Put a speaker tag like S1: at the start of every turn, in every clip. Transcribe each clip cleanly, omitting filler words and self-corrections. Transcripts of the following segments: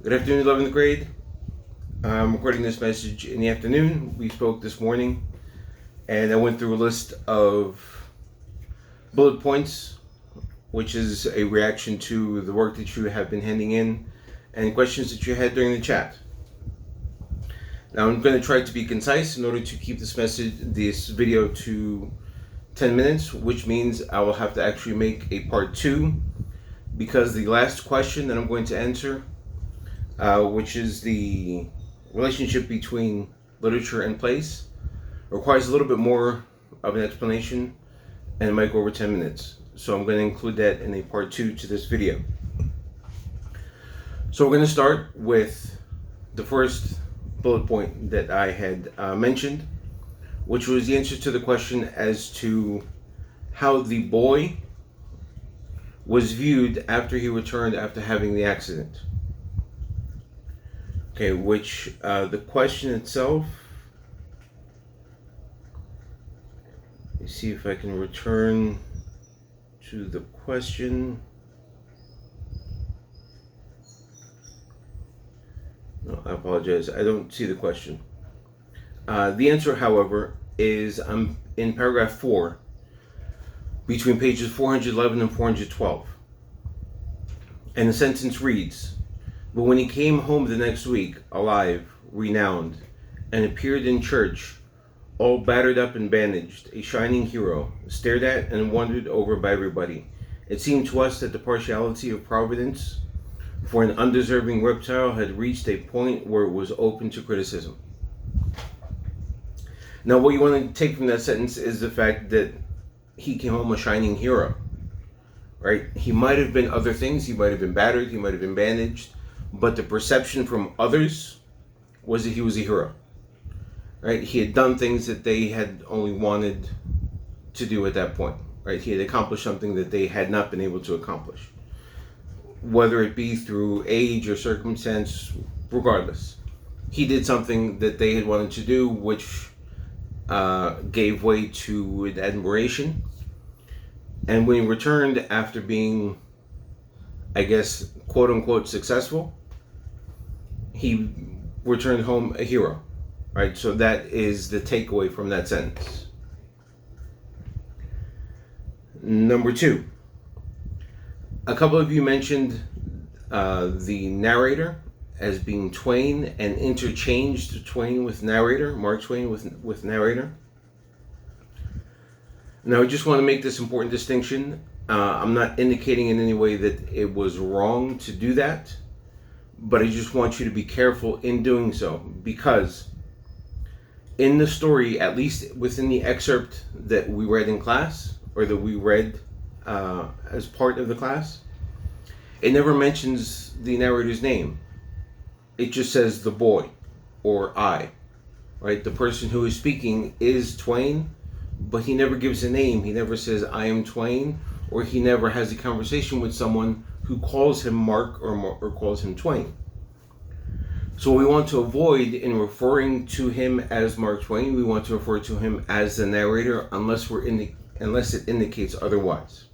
S1: Good afternoon, 11th grade. I'm recording this message in the afternoon. We spoke this morning, and I went through a list of bullet points, which is a reaction to the work that you have been handing in and questions that you had during the chat. Now, I'm going to try to be concise in order to keep this video to 10 minutes, which means I will have to actually make a part 2, because the last question that I'm going to answer, which is the relationship between literature and place, requires a little bit more of an explanation, and it might go over 10 minutes. So I'm going to include that in a part 2 to this video. So we're going to start with the first bullet point that I had mentioned, which was the answer to the question as to how the boy was viewed after he returned after having the accident. Okay, which the question itself, let me see if I can return to the question. No, I apologize, I don't see the question. The answer, however, is in paragraph 4, between pages 411 and 412. And the sentence reads, "But when he came home the next week, alive, renowned, and appeared in church, all battered up and bandaged, a shining hero, stared at and wondered over by everybody, it seemed to us that the partiality of Providence for an undeserving reptile had reached a point where it was open to criticism." Now, what you want to take from that sentence is the fact that he came home a shining hero, right? He might have been other things. He might have been battered. He might have been bandaged. But the perception from others was that he was a hero, right? He had done things that they had only wanted to do at that point, right? He had accomplished something that they had not been able to accomplish, whether it be through age or circumstance, regardless. He did something that they had wanted to do, which gave way to admiration. And when he returned after being, I guess, quote unquote, successful, he returned home a hero, right? So that is the takeaway from that sentence. Number 2, a couple of you mentioned the narrator as being Twain and interchanged Twain with narrator, Mark Twain with narrator. Now, I just want to make this important distinction. I'm not indicating in any way that it was wrong to do that, but I just want you to be careful in doing so, because in the story, at least within the excerpt that we read in class, or that we read as part of the class, it never mentions the narrator's name. It just says the boy, or I, right? The person who is speaking is Twain, but he never gives a name. He never says, "I am Twain," or he never has a conversation with someone who calls him Mark or calls him Twain. So we want to avoid, in referring to him as Mark Twain, we want to refer to him as the narrator, unless it indicates otherwise.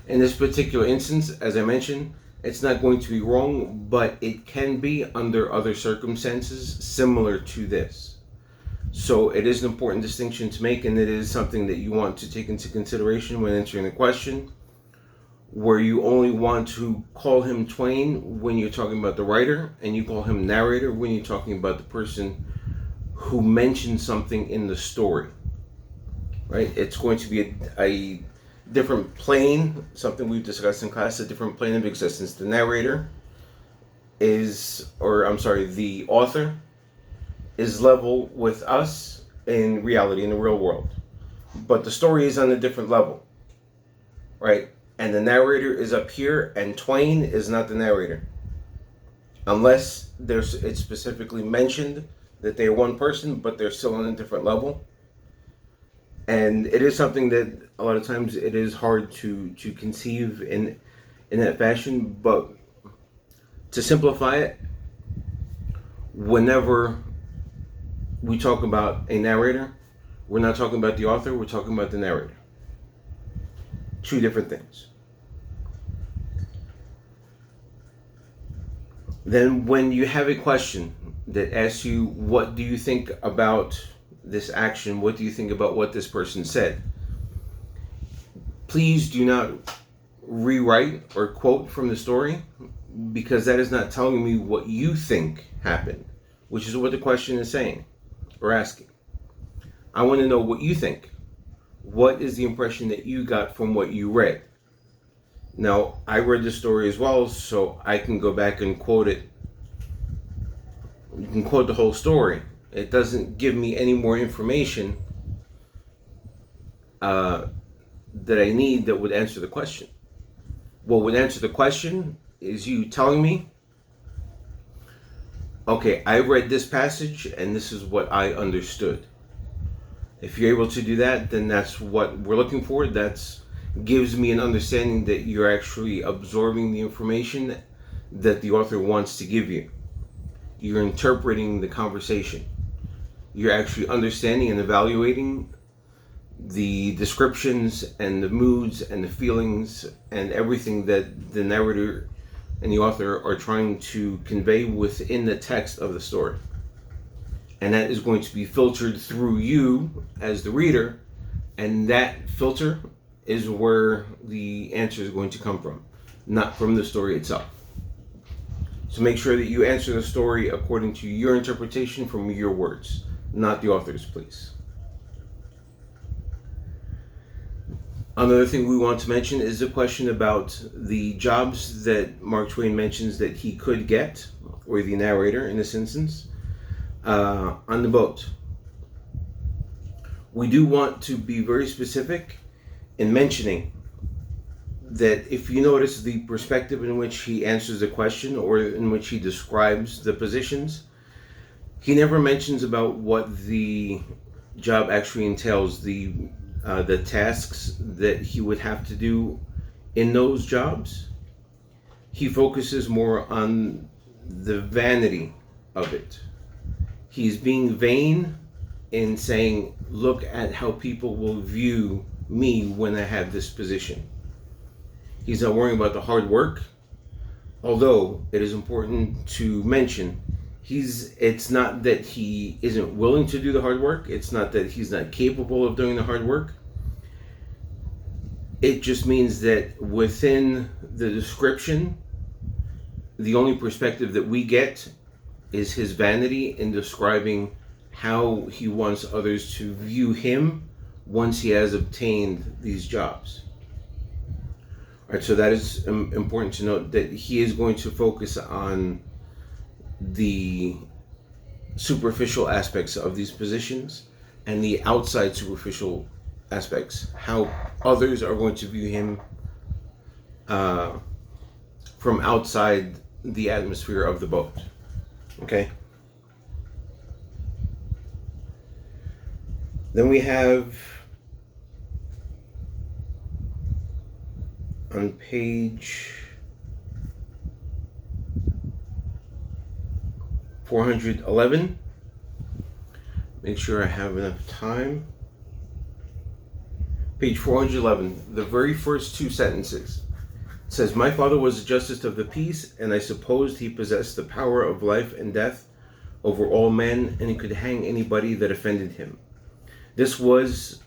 S1: In this particular instance, as I mentioned, it's not going to be wrong, but it can be under other circumstances similar to this. So it is an important distinction to make, and it is something that you want to take into consideration when answering the question, where you only want to call him Twain when you're talking about the writer, and you call him narrator when you're talking about the person who mentioned something in the story, right? It's going to be a different plane, something we've discussed in class, a different plane of existence. The narrator the author is level with us in reality, in the real world. But the story is on a different level, right? And the narrator is up here, and Twain is not the narrator. Unless it's specifically mentioned that they are one person, but they're still on a different level. And it is something that a lot of times it is hard to conceive in that fashion. But to simplify it, whenever we talk about a narrator, we're not talking about the author, we're talking about the narrator. Two different things. Then when you have a question that asks you, what do you think about this action? What do you think about what this person said? Please do not rewrite or quote from the story, because that is not telling me what you think happened, which is what the question is saying or asking. I want to know what you think. What is the impression that you got from what you read? Now, I read the story as well, so I can go back and quote it. You can quote the whole story. It doesn't give me any more information that I need that would answer the question. What would answer the question is you telling me, okay, I read this passage and this is what I understood. If you're able to do that, then that's what we're looking for. That's gives me an understanding that you're actually absorbing the information that the author wants to give you. You're interpreting the conversation. You're actually understanding and evaluating the descriptions and the moods and the feelings and everything that the narrator and the author are trying to convey within the text of the story. And that is going to be filtered through you as the reader, and that filter is where the answer is going to come from, not from the story itself. So make sure that you answer the story according to your interpretation from your words, not the author's, please. Another thing we want to mention is the question about the jobs that Mark Twain mentions that he could get, or the narrator in this instance, on the boat. We do want to be very specific in mentioning that if you notice the perspective in which he answers the question or in which he describes the positions, he never mentions about what the job actually entails, the tasks that he would have to do in those jobs. He focuses more on the vanity of it. He's being vain in saying, look at how people will view me when I have this position. He's not worrying about the hard work, although it is important to mention it's not that he isn't willing to do the hard work. It's not that he's not capable of doing the hard work. It just means that within the description, the only perspective that we get is his vanity in describing how he wants others to view him once he has obtained these jobs. All right, so that is important to note, that he is going to focus on the superficial aspects of these positions and the outside superficial aspects, how others are going to view him from outside the atmosphere of the boat. Okay? Then we have on page 411, make sure I have enough time. Page 411, the very first two sentences. It says, my father was a justice of the peace, and I supposed he possessed the power of life and death over all men, and he could hang anybody that offended him. This was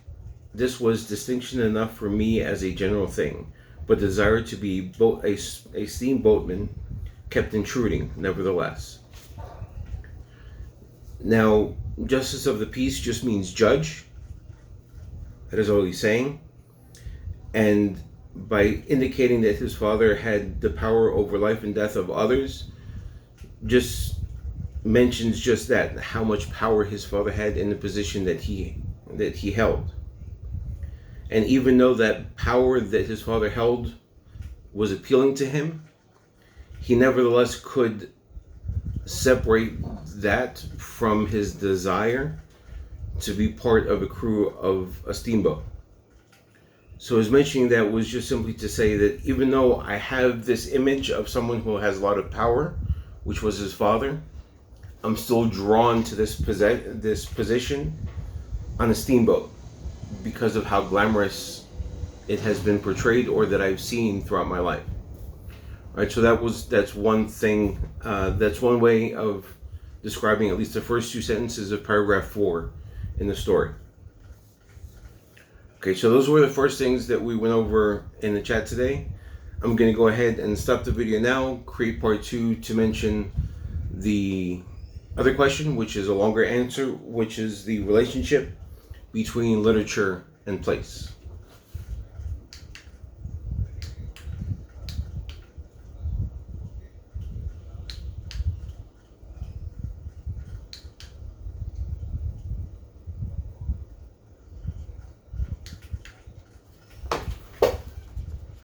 S1: distinction enough for me as a general thing, but desire to be a steamboatman kept intruding, nevertheless. Now, justice of the peace just means judge. That is all he's saying. And by indicating that his father had the power over life and death of others, just mentions just that, how much power his father had in the position that he held. And even though that power that his father held was appealing to him, he nevertheless could separate that from his desire to be part of a crew of a steamboat. So his mentioning that was just simply to say that even though I have this image of someone who has a lot of power, which was his father, I'm still drawn to this position on a steamboat because of how glamorous it has been portrayed or that I've seen throughout my life. All right, so that's one thing. That's one way of describing at least the first two sentences of paragraph 4 in the story. Okay, so those were the first things that we went over in the chat today. I'm going to go ahead and stop the video now, create part 2 to mention the other question, which is a longer answer, which is the relationship between literature and place.